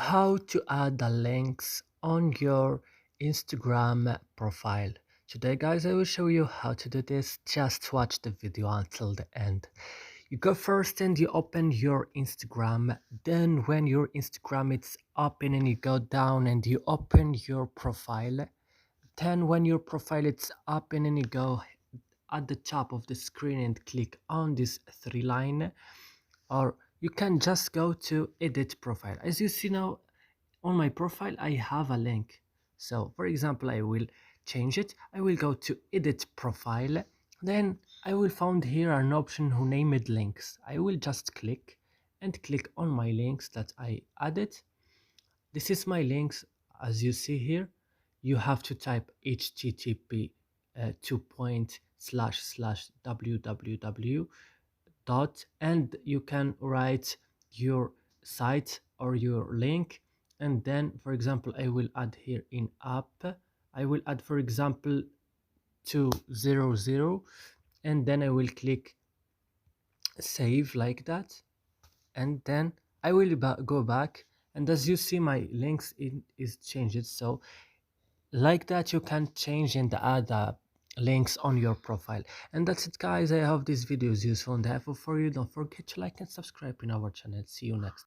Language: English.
How to add the links on your Instagram profile. Today guys, I will show you how to do this. Just watch the video until the end. You go first and you open your Instagram. Then when your Instagram is open and you go down and you open your profile. Then when your profile is open and you go at the top of the screen and click on this three line, or you can just go to edit profile. As you see now on my profile I have a link. So for example, I will change it. I will go to edit profile. Then I will find here an option who named links. I will just click and click on my links that I added. This is my links. As you see here, you have to type http www dot, and you can write your site or your link. And then for example, I will add here in app, I will add for example 200, and then I will click save like that. And then I will go back, and as you see my links is changed. So like that you can change and add links on your profile. And that's it guys, I hope this video is useful and helpful for you. Don't forget to like and subscribe in our channel. See you next.